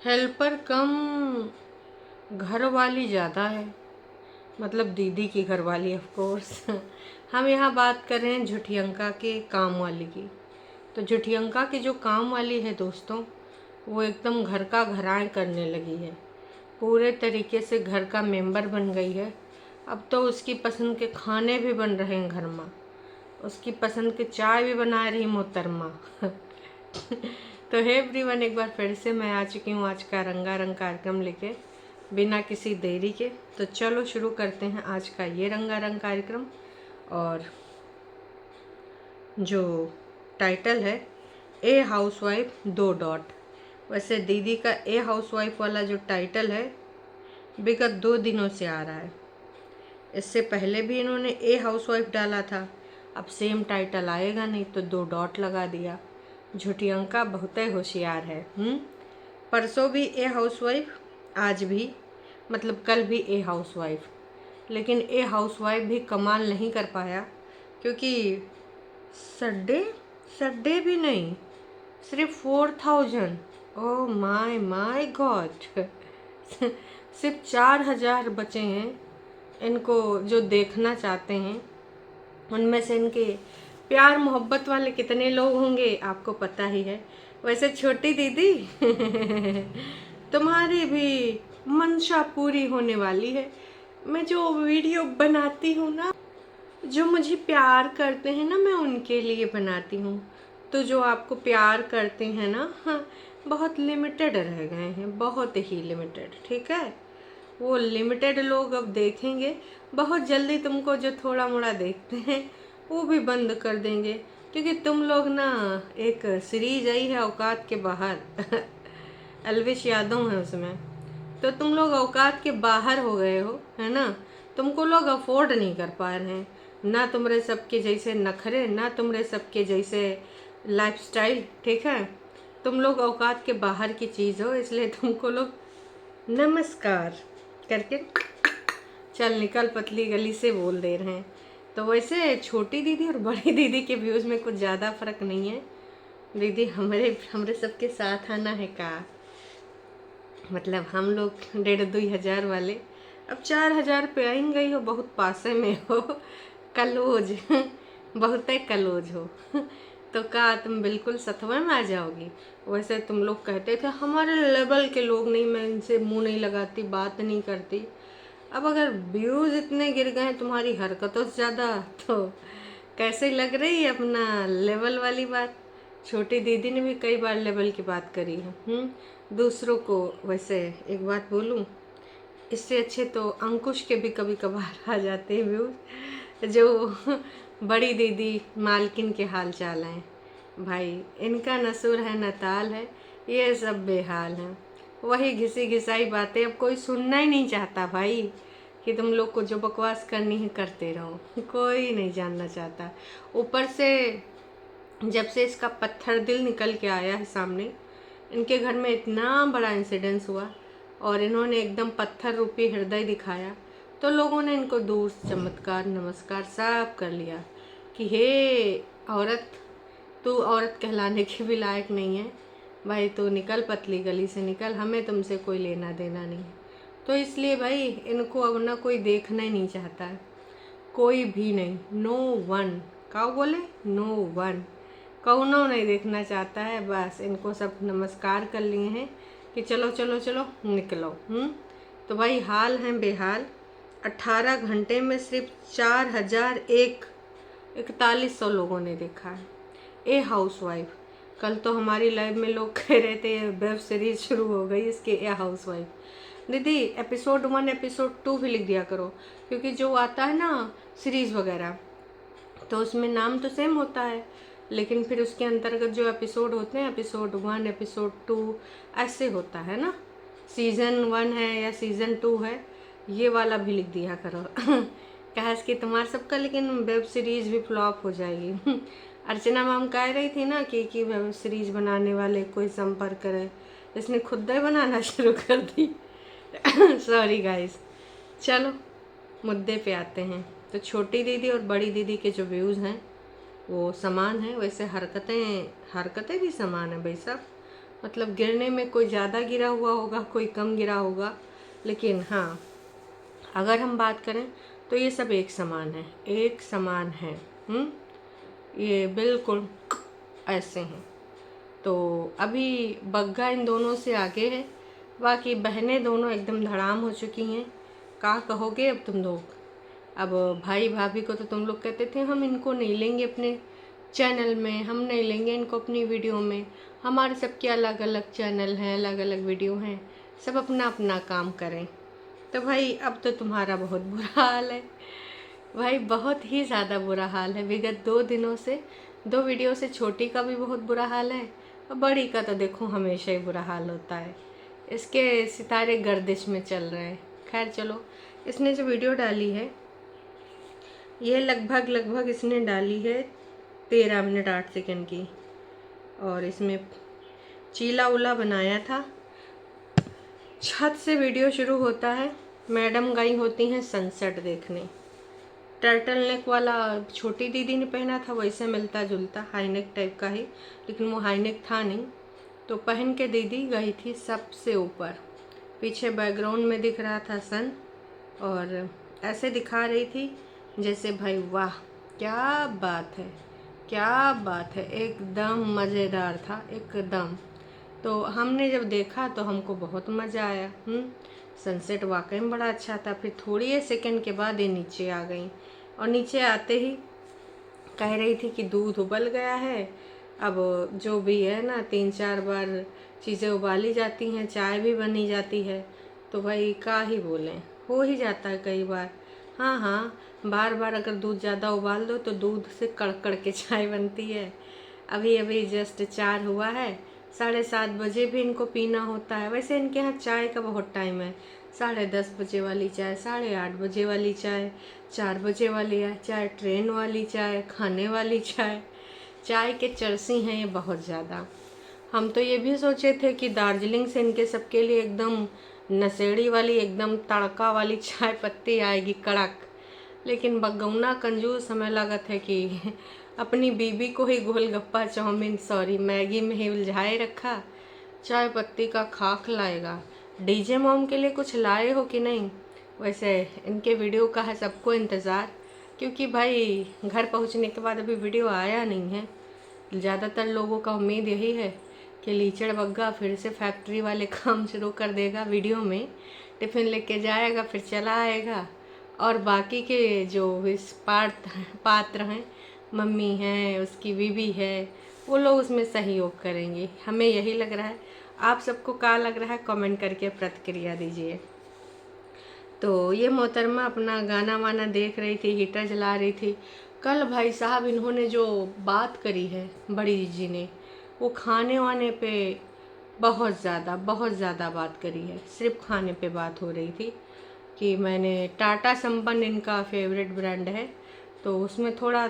Helper कम, घर वाली ज़्यादा है। मतलब दीदी की घरवाली ऑफ कोर्स। हम यहाँ बात कर रहे हैं झुठियंका के काम वाली की। तो झुठियंका की जो काम वाली है दोस्तों, वो एकदम घर का घरान करने लगी है। पूरे तरीके से घर का मेंबर बन गई है। अब तो उसकी पसंद के खाने भी बन रहे हैं घर में, उसकी पसंद की चाय भी बना रही मोहतरमा। तो हे एवरीवन, एक बार फिर से मैं आ चुकी हूँ आज का रंगारंग कार्यक्रम लेके, बिना किसी देरी के। तो चलो शुरू करते हैं आज का ये रंगारंग कार्यक्रम। और जो टाइटल है ए हाउसवाइफ दो डॉट। वैसे दीदी का ए हाउसवाइफ वाला जो टाइटल है विगत 2 दिनों से आ रहा है। इससे पहले भी इन्होंने ए हाउसवाइफ डाला था, अब सेम टाइटल आएगा नहीं तो 2 डॉट लगा दिया। झुठियंका बहुत ही होशियार है। परसों भी ए हाउसवाइफ, आज भी, मतलब कल भी ए हाउसवाइफ। लेकिन ए हाउसवाइफ भी कमाल नहीं कर पाया, क्योंकि सड्डे सड्डे भी नहीं, सिर्फ 4000। Oh my my God. सिर्फ 4000 बचे हैं इनको जो देखना चाहते हैं। उनमें से इनके प्यार मोहब्बत वाले कितने लोग होंगे आपको पता ही है। वैसे छोटी दीदी तुम्हारी भी मंशा पूरी होने वाली है। मैं जो वीडियो बनाती हूँ ना, जो मुझे प्यार करते हैं ना, मैं उनके लिए बनाती हूँ। तो जो आपको प्यार करते हैं ना, हाँ, बहुत लिमिटेड रह गए हैं, बहुत ही लिमिटेड। ठीक है, वो लिमिटेड लोग अब देखेंगे। बहुत जल्दी तुमको जो थोड़ा मोड़ा देखते हैं वो भी बंद कर देंगे, क्योंकि तुम लोग ना, एक सीरीज आई है औकात के बाहर। अलविश यादव है उसमें। तो तुम लोग औकात के बाहर हो गए हो, है ना। तुमको लोग अफोर्ड नहीं कर पा रहे हैं, ना तुमरे सबके जैसे नखरे, ना तुमरे सबके जैसे लाइफस्टाइल। ठीक है, तुम लोग औकात के बाहर की चीज़ हो, इसलिए तुमको लोग नमस्कार करके चल निकल पतली गली से बोल दे रहे हैं। तो वैसे छोटी दीदी और बड़ी दीदी के व्यूज़ में कुछ ज़्यादा फर्क नहीं है। दीदी हमरे सबके साथ आना है का, मतलब हम लोग 1500-2000 वाले अब 4000 पे आइन गई हो, बहुत पासे में हो, कलोज। बहुत है कलोज हो। तो का तुम बिल्कुल सतवा में आ जाओगी। वैसे तुम लोग कहते थे हमारे लेवल के लोग नहीं, मैं इनसे मुंह नहीं लगाती, बात नहीं करती। अब अगर व्यूज़ इतने गिर गए तुम्हारी हरकतों से ज़्यादा, तो कैसे लग रही है अपना लेवल वाली बात। छोटी दीदी ने भी कई बार लेवल की बात करी है दूसरों को। वैसे एक बात बोलूं, इससे अच्छे तो अंकुश के भी कभी कभार आ जाते हैं व्यूज। जो बड़ी दीदी मालकिन के हाल चाल हैं भाई, इनका न सुर है न ताल है, ये सब बेहाल हैं। वही घिसी घिसाई बातें, अब कोई सुनना ही नहीं चाहता भाई, कि तुम लोग को जो बकवास करनी है करते रहो। कोई नहीं जानना चाहता। ऊपर से जब से इसका पत्थर दिल निकल के आया है सामने, इनके घर में इतना बड़ा इंसिडेंस हुआ और इन्होंने एकदम पत्थर रूपी हृदय दिखाया, तो लोगों ने इनको दूर से चमत्कार नमस्कार सब कर लिया कि हे औरत, तू औरत कहलाने के भी लायक नहीं है भाई, तू निकल पतली गली से निकल, हमें तुमसे कोई लेना देना नहीं। तो इसलिए भाई इनको अब ना कोई देखना ही नहीं चाहता है, कोई भी नहीं। नो वन, काऊ बोले, नो वन, कौनो नहीं देखना चाहता है। बस इनको सब नमस्कार कर लिए हैं कि चलो चलो चलो निकलो। तो भाई हाल है बेहाल। 18 घंटे में सिर्फ 4100 लोगों ने देखा है ए हाउसवाइफ। कल तो हमारी लाइव में लोग कह रहे थे वेब सीरीज शुरू हो गई इसके ए हाउसवाइफ। दीदी एपिसोड 1 एपिसोड 2 भी लिख दिया करो, क्योंकि जो आता है ना सीरीज़ वगैरह, तो उसमें नाम तो सेम होता है, लेकिन फिर उसके अंतर्गत जो एपिसोड होते हैं, एपिसोड 1 एपिसोड 2 ऐसे होता है ना। सीज़न 1 है या सीज़न 2 है, ये वाला भी लिख दिया करो। कहे कि तुम्हारा सबका लेकिन वेब सीरीज़ भी फ्लॉप हो जाएगी। अर्चना मैम कह रही थी ना कि वेब सीरीज़ बनाने वाले कोई संपर्क करे, इसने खुद ही बनाना शुरू कर दी। सॉरी गाइस, चलो मुद्दे पे आते हैं। तो छोटी दीदी और बड़ी दीदी के जो व्यूज़ हैं वो समान है, वैसे हरकतें भी समान है भाई साहब। मतलब गिरने में कोई ज़्यादा गिरा हुआ होगा, कोई कम गिरा होगा, लेकिन हाँ अगर हम बात करें तो ये सब एक समान है, एक समान है। ये बिल्कुल ऐसे हैं। तो अभी बग्गा इन दोनों से आगे है, बाकी बहनें दोनों एकदम धड़ाम हो चुकी हैं। क्या कहोगे अब तुम लोग? अब भाई भाभी को तो तुम लोग कहते थे हम इनको नहीं लेंगे अपने चैनल में, हम नहीं लेंगे इनको अपनी वीडियो में। हमारे सबके अलग अलग चैनल हैं, अलग अलग वीडियो हैं, सब अपना अपना काम करें। तो भाई अब तो तुम्हारा बहुत बुरा हाल है भाई, बहुत ही ज़्यादा बुरा हाल है। विगत 2 दिनों से 2 वीडियो से छोटी का भी बहुत बुरा हाल है, और बड़ी का तो देखो हमेशा ही बुरा हाल होता है। इसके सितारे गर्दिश में चल रहे हैं। खैर चलो, इसने जो वीडियो डाली है ये लगभग इसने डाली है 13 मिनट 8 सेकंड की, और इसमें चीला उला बनाया था। छत से वीडियो शुरू होता है, मैडम गई होती हैं सनसेट देखने। टर्टल नेक वाला छोटी दीदी ने पहना था, वैसे मिलता जुलता हाई नेक टाइप का ही, लेकिन वो हाई नेक था नहीं। तो पहन के दीदी गई थी सबसे ऊपर, पीछे बैकग्राउंड में दिख रहा था सन, और ऐसे दिखा रही थी जैसे भाई वाह क्या बात है, क्या बात है, एकदम मज़ेदार था एकदम। तो हमने जब देखा तो हमको बहुत मज़ा आया। सनसेट वाकई में बड़ा अच्छा था। फिर थोड़ी ही सेकंड के बाद ये नीचे आ गई, और नीचे आते ही कह रही थी कि दूध उबल गया है। अब जो भी है ना, 3-4 बार चीज़ें उबाली जाती हैं, चाय भी बनी जाती है, तो भाई क्या ही बोलें, हो ही जाता है कई बार। हाँ हाँ, बार बार अगर दूध ज़्यादा उबाल दो तो दूध से कड़कड़ के चाय बनती है। अभी अभी जस्ट 4 हुआ है, 7:30 बजे भी इनको पीना होता है। वैसे इनके यहाँ चाय का बहुत टाइम है, 10:30 बजे वाली चाय, 8:30 बजे वाली चाय, 4 बजे वाली चाय, ट्रेन वाली चाय, खाने वाली चाय। चाय के चरसी हैं ये बहुत ज़्यादा। हम तो ये भी सोचे थे कि दार्जिलिंग से इनके सबके लिए एकदम नशेड़ी वाली, एकदम तड़का वाली चाय पत्ती आएगी कड़क, लेकिन बगौना कंजूस हमें लागत है कि अपनी बीबी को ही गोलगप्पा चाउमीन मैगी में ही उलझाए रखा। चाय पत्ती का खाक लाएगा। डीजे मॉम के लिए कुछ लाए हो कि नहीं? वैसे इनके वीडियो का है सबको इंतज़ार, क्योंकि भाई घर पहुंचने के बाद अभी वीडियो आया नहीं है। ज़्यादातर लोगों का उम्मीद यही है कि लीचड़ बग्गा फिर से फैक्ट्री वाले काम शुरू कर देगा, वीडियो में टिफ़िन लेके जाएगा फिर चला आएगा, और बाकी के जो इस पात्र हैं, मम्मी हैं, उसकी बीबी है, वो लोग उसमें सहयोग करेंगे। हमें यही लग रहा है। आप सबको क्या लग रहा है कमेंट करके प्रतिक्रिया दीजिए। तो ये मोहतरमा अपना गाना वाना देख रही थी, हीटर जला रही थी। कल भाई साहब इन्होंने जो बात करी है बड़ी जी ने, वो खाने वाने पे बहुत ज़्यादा बात करी है। सिर्फ खाने पे बात हो रही थी कि मैंने टाटा संपन्न इनका फेवरेट ब्रांड है, तो उसमें थोड़ा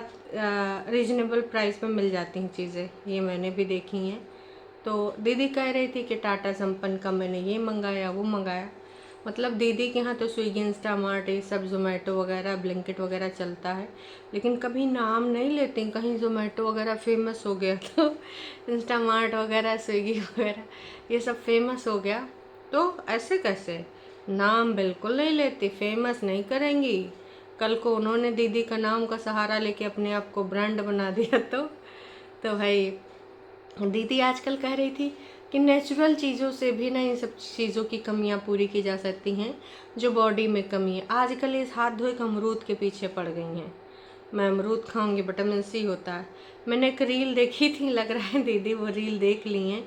रीजनेबल प्राइस में मिल जाती हैं चीज़ें, ये मैंने भी देखी हैं। तो दीदी कह रही थी कि टाटा संपन्न का मैंने ये मंगाया वो मंगाया। मतलब दीदी के यहाँ तो स्विगी, इंस्टामार्ट, ये सब जोमेटो वगैरह, ब्लिंकिट वगैरह चलता है, लेकिन कभी नाम नहीं लेते। कहीं जोमेटो वगैरह फेमस हो गया तो इंस्टामार्ट वगैरह, स्विगी वगैरह ये सब फेमस हो गया तो ऐसे कैसे नाम बिल्कुल नहीं लेती, फेमस नहीं करेंगी। कल को उन्होंने दीदी का नाम का सहारा लेके अपने आप को ब्रांड बना दिया तो भाई दीदी आजकल कह रही थी कि नेचुरल चीज़ों से भी ना इन सब चीज़ों की कमियां पूरी की जा सकती हैं, जो बॉडी में कमी है। आजकल इस हाथ धोए के अमरूद के पीछे पड़ गई हैं। मैं अमरूद खाऊंगी, विटामिन सी होता है। मैंने एक रील देखी थी, लग रहा है दीदी वो रील देख ली हैं।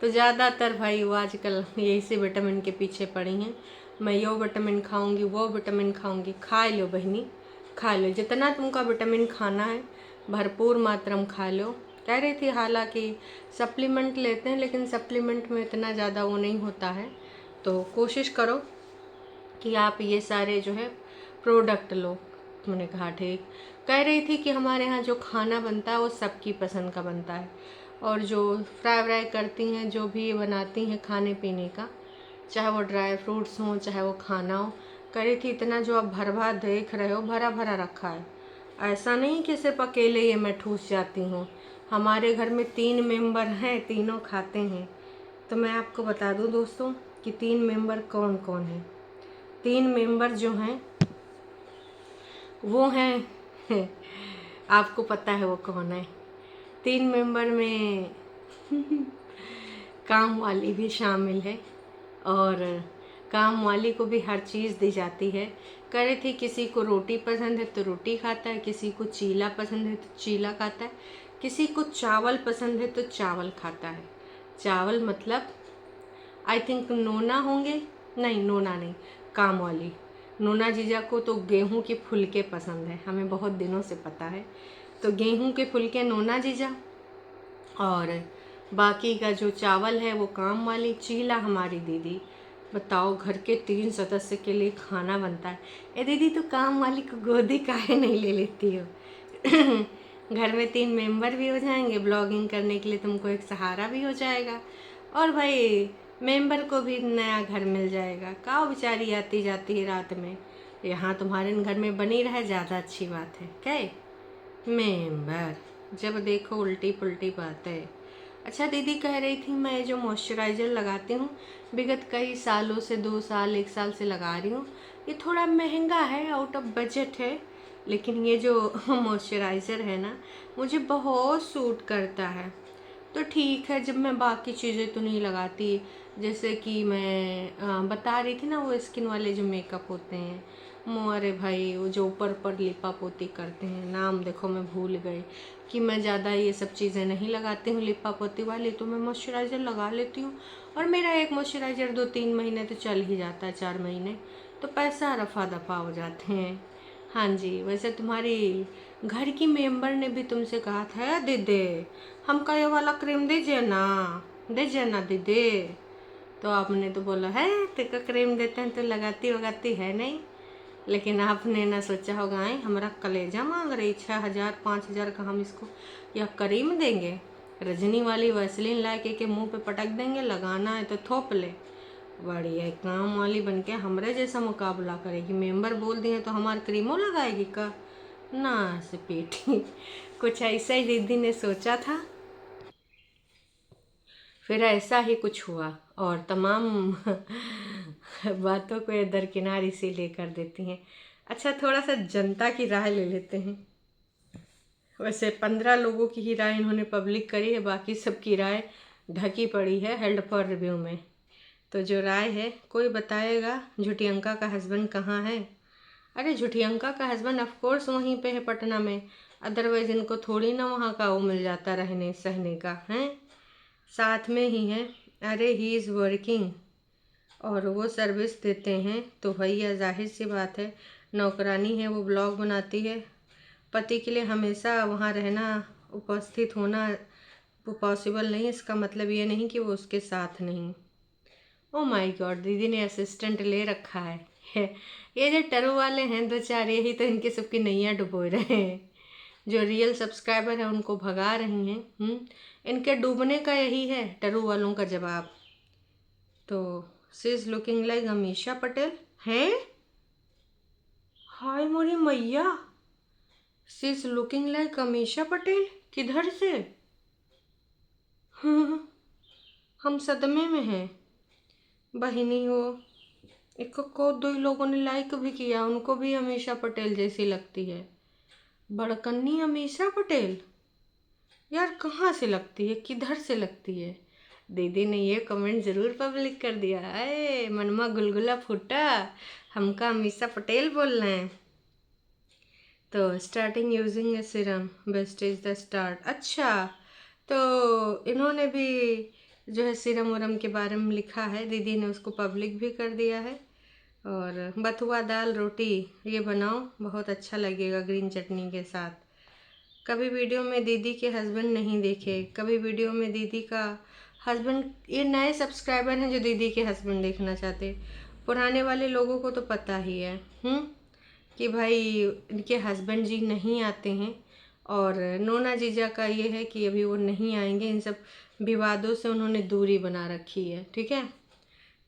तो ज़्यादातर भाई वो आजकल यही से विटामिन के पीछे पड़ी हैं। मैं यो विटामिन खाऊंगी, वो विटामिन खाऊंगी। खा लो बहनी, खा लो, जितना तुमका विटामिन खाना है भरपूर मात्रा में खा लो। कह रही थी हालांकि सप्लीमेंट लेते हैं, लेकिन सप्लीमेंट में इतना ज़्यादा वो नहीं होता है, तो कोशिश करो कि आप ये सारे जो है प्रोडक्ट लो। मैंने कहा ठीक। कह रही थी कि हमारे यहाँ जो खाना बनता है वो सबकी पसंद का बनता है, और जो फ्राई व्राई करती हैं, जो भी बनाती हैं खाने पीने का, चाहे वो ड्राई फ्रूट्स हों चाहे वो खाना हो, कह रही थी इतना जो आप भर भर देख रहे हो भरा भरा रखा है। ऐसा नहीं कि सिर्फ अकेले ये मैं ठूस जाती हूँ। हमारे घर में 3 मेंबर हैं, तीनों खाते हैं। तो मैं आपको बता दूं दोस्तों कि 3 मेंबर कौन कौन हैं। 3 मेंबर जो हैं वो हैं आपको पता है वो कौन है। 3 मेंबर में काम वाली भी शामिल है और काम वाली को भी हर चीज़ दी जाती है। कह रही थी किसी को रोटी पसंद है तो रोटी खाता है, किसी को चीला पसंद है तो चीला खाता है, किसी को चावल पसंद है तो चावल खाता है। चावल मतलब आई थिंक नोना होंगे, नहीं नोना नहीं, काम वाली नोना जीजा को तो गेहूं के फुलके पसंद है, हमें बहुत दिनों से पता है। तो गेहूं के फुलके नोना जीजा और बाकी का जो चावल है वो काम वाली, चीला हमारी दीदी। बताओ घर के 3 सदस्य के लिए खाना बनता है। ए दीदी तो काम वाली को गोदी काहे नहीं ले लेती हो? घर में 3 मेंबर भी हो जाएंगे, ब्लॉगिंग करने के लिए तुमको एक सहारा भी हो जाएगा और भाई मेंबर को भी नया घर मिल जाएगा। काओ बेचारी आती जाती है रात में, यहाँ तुम्हारे घर में बनी रहे ज़्यादा अच्छी बात है। क्या मेंबर जब देखो उल्टी पुल्टी बात है। अच्छा दीदी कह रही थी मैं जो मॉइस्चराइज़र लगाती हूँ विगत कई सालों से, 2 साल 1 साल से लगा रही हूँ, ये थोड़ा महंगा है, आउट ऑफ बजट है, लेकिन ये जो मॉइस्चराइज़र है ना मुझे बहुत सूट करता है। तो ठीक है, जब मैं बाकी चीज़ें तो नहीं लगाती, जैसे कि मैं बता रही थी ना वो स्किन वाले जो मेकअप होते हैं, अरे भाई वो जो ऊपर ऊपर लिपा पोती करते हैं, नाम देखो मैं भूल गई, कि मैं ज़्यादा ये सब चीज़ें नहीं लगाती हूँ लिपा पोती वाली, तो मैं मॉइस्चराइज़र लगा लेती हूँ और मेरा एक मॉइस्चराइज़र 2-3 महीने तो चल ही जाता है, 4 महीने तो पैसा रफा दफा हो जाते हैं। हाँ जी, वैसे तुम्हारी घर की मेंबर ने भी तुमसे कहा था दीदी हमका ये वाला क्रीम दीजिए ना दीदी, तो आपने तो बोला है तेका क्रीम देते हैं तो लगाती वगाती है नहीं, लेकिन आपने ना सोचा होगा है हमारा कलेजा मांग रही 6,000 5,000 का हम इसको या क्रीम देंगे, रजनी वाली वैसलीन ला के मुँह पे पटक देंगे, लगाना है तो थोप ले। बड़ी है काम वाली बन के हमरे जैसा मुकाबला करेगी, मेंबर बोल दिए तो हमार क्रीमों लगाएगी का ना से पेटी। कुछ ऐसा ही दीदी ने सोचा था, फिर ऐसा ही कुछ हुआ और तमाम बातों को ये दरकिनार इसीलिए कर देती हैं। अच्छा थोड़ा सा जनता की राय ले लेते हैं। वैसे 15 लोगों की ही राय इन्होंने पब्लिक करी है, बाकी सबकी राय ढकी पड़ी है हेल्ड फॉर रिव्यू में। तो जो राय है कोई बताएगा झुटियंका का हस्बैंड कहाँ है? अरे झुटियंका का हस्बैंड ऑफकोर्स वहीं पे है पटना में, अदरवाइज इनको थोड़ी ना वहाँ का वो मिल जाता रहने सहने का है, साथ में ही है। अरे ही इज़ वर्किंग और वो सर्विस देते हैं तो भैया जाहिर सी बात है नौकरानी है, वो ब्लॉग बनाती है, पति के लिए हमेशा वहाँ रहना उपस्थित होना वो पॉसिबल नहीं, इसका मतलब ये नहीं कि वो उसके साथ नहीं। ओ माय गॉड, दीदी ने असिस्टेंट ले रखा है। ये जो टरू वाले हैं 2-4 यही तो इनके सबकी नैया डुबो रहे हैं, जो रियल सब्सक्राइबर है उनको भगा रही हैं। इनके डूबने का यही है टरू वालों का जवाब। तो she is looking like Amisha Patel हैं, हाय मोरी मैया, she is looking like Amisha Patel, किधर से? हम सदमे में हैं। बहिनी हो एक को 2 लोगों ने लाइक भी किया, उनको भी अमीषा पटेल जैसी लगती है, बड़कन्नी अमीषा पटेल, यार कहाँ से लगती है, किधर से लगती है? दीदी ने ये कमेंट ज़रूर पब्लिक कर दिया, अरे मनमा गुलगुला फूटा, हमका अमीषा पटेल बोल रहे हैं। तो starting using A serum best is the start. अच्छा तो इन्होंने भी जो है सीरम वरम के बारे में लिखा है, दीदी ने उसको पब्लिक भी कर दिया है। और बथुआ दाल रोटी ये बनाओ बहुत अच्छा लगेगा ग्रीन चटनी के साथ। कभी वीडियो में दीदी के हस्बैंड नहीं देखे, कभी वीडियो में दीदी का हस्बैंड, ये नए सब्सक्राइबर हैं जो दीदी के हस्बैंड देखना चाहते, पुराने वाले लोगों को तो पता ही है कि भाई इनके हस्बैंड जी नहीं आते हैं। और नोना जीजा का ये है कि अभी वो नहीं आएंगे, इन सब विवादों से उन्होंने दूरी बना रखी है, ठीक है,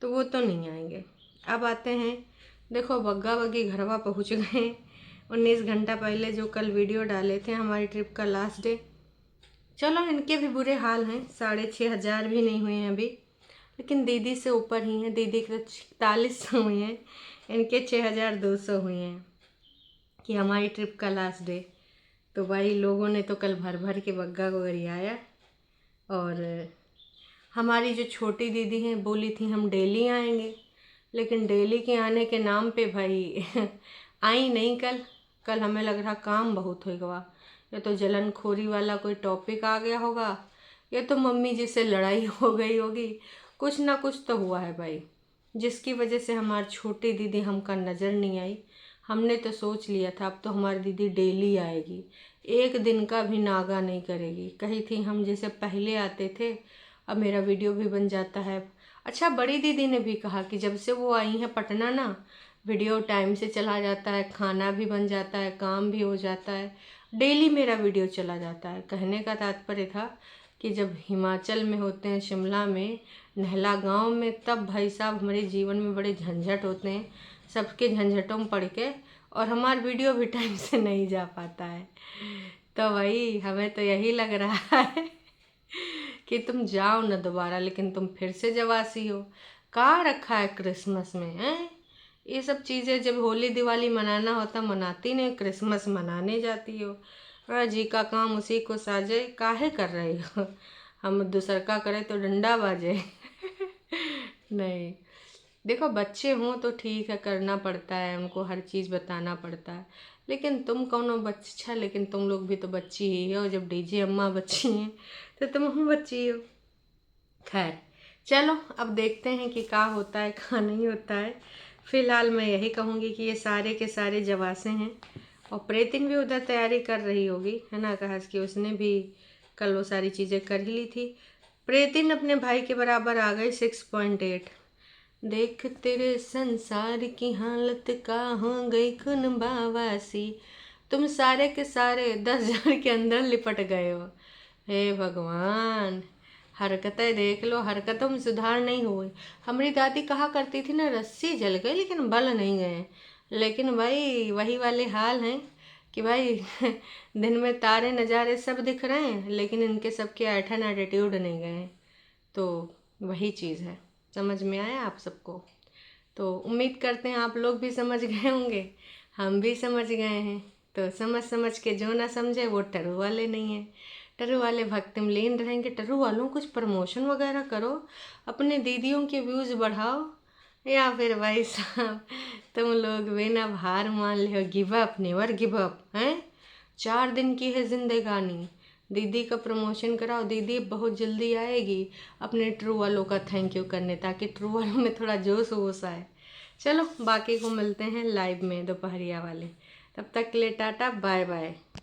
तो वो तो नहीं आएंगे। अब आते हैं, देखो बग्गा बग्गी घरवा पहुंच गए 19 घंटा पहले, जो कल वीडियो डाले थे हमारी ट्रिप का लास्ट डे। चलो इनके भी बुरे हाल हैं, 6,500 भी नहीं हुए हैं अभी, लेकिन दीदी से ऊपर ही हैं। दीदी के तो 4600 हुए हैं, इनके 6200 हुए हैं कि हमारी ट्रिप का लास्ट डे। तो भाई लोगों ने तो कल भर भर के बग्गा को गरियाया। और हमारी जो छोटी दीदी हैं बोली थी हम डेली आएंगे, लेकिन डेली के आने के नाम पे भाई आई नहीं। कल हमें लग रहा काम बहुत होगा, या तो जलनखोरी वाला कोई टॉपिक आ गया होगा, या तो मम्मी जी से लड़ाई हो गई होगी। कुछ ना कुछ तो हुआ है भाई, जिसकी वजह से हमारी छोटी दीदी हमका नज़र नहीं आई। हमने तो सोच लिया था अब तो हमारी दीदी डेली आएगी, एक दिन का भी नागा नहीं करेगी। कही थी हम जैसे पहले आते थे, अब मेरा वीडियो भी बन जाता है। अच्छा, बड़ी दीदी ने भी कहा कि जब से वो आई हैं पटना ना, वीडियो टाइम से चला जाता है, खाना भी बन जाता है, काम भी हो जाता है, डेली मेरा वीडियो चला जाता है। कहने का तात्पर्य था कि जब हिमाचल में होते हैं, शिमला में, नहला गांव में, तब भाई साहब हमारे जीवन में बड़े झंझट होते हैं, सबके झंझटों में पड़ के, और हमारा वीडियो भी टाइम से नहीं जा पाता है। तो भाई हमें तो यही लग रहा है कि तुम जाओ ना दोबारा, लेकिन तुम फिर से जवासी हो। कहाँ रखा है क्रिसमस में है ये सब चीज़ें? जब होली दिवाली मनाना होता मनाती नहीं, क्रिसमस मनाने जाती हो। जी का काम उसी को साजे, काहे कर रही हो? हम दूसर का करे तो डंडा बाजे। नहीं, देखो बच्चे हों तो ठीक है, करना पड़ता है, उनको हर चीज़ बताना पड़ता है, लेकिन तुम कौनो बच्चा, लेकिन तुम लोग भी तो बच्ची ही हो। जब डीजे अम्मा बच्ची हैं तो तुम बच्ची हो। खैर चलो, अब देखते हैं कि क्या होता है क्या नहीं होता है। फिलहाल मैं यही कहूँगी कि ये सारे के सारे जवासे हैं, और प्रेतिन भी उधर तैयारी कर रही होगी, है ना। कहा कि उसने भी कल वो सारी चीज़ें कर ही ली थी। प्रेतिन अपने भाई के बराबर आ गई, 6.8। देख तेरे संसार की हालत का हो गई खुन बावासी, तुम सारे के सारे 10,000 के अंदर लिपट गए हो। हे भगवान, हरकतें देख लो, हरकतों में सुधार नहीं हुई। हमारी दादी कहा करती थी ना, रस्सी जल गई लेकिन बल नहीं गए। लेकिन भाई वही वाले हाल हैं कि भाई दिन में तारे नज़ारे सब दिख रहे हैं, लेकिन इनके सबके ऐठन एटीट्यूड नहीं गए। तो वही चीज़ है। समझ में आया आप सबको? तो उम्मीद करते हैं आप लोग भी समझ गए होंगे, हम भी समझ गए हैं। तो समझ समझ के जो ना समझे वो टरू वाले नहीं हैं। टरू वाले भक्ति में लीन रहेंगे। टरू वालों कुछ प्रमोशन वगैरह करो, अपने दीदियों के व्यूज़ बढ़ाओ, या फिर भाई साहब तुम लोग बिना हार मान ले, give up, never give up हैं। 4 दिन की है जिंदगानी, दीदी का प्रमोशन कराओ। दीदी बहुत जल्दी आएगी अपने ट्रू वालों का थैंक यू करने, ताकि ट्रू वालों में थोड़ा जोश वोश आए। चलो बाकी को मिलते हैं लाइव में दोपहरिया वाले, तब तक के लिए टाटा बाय बाय।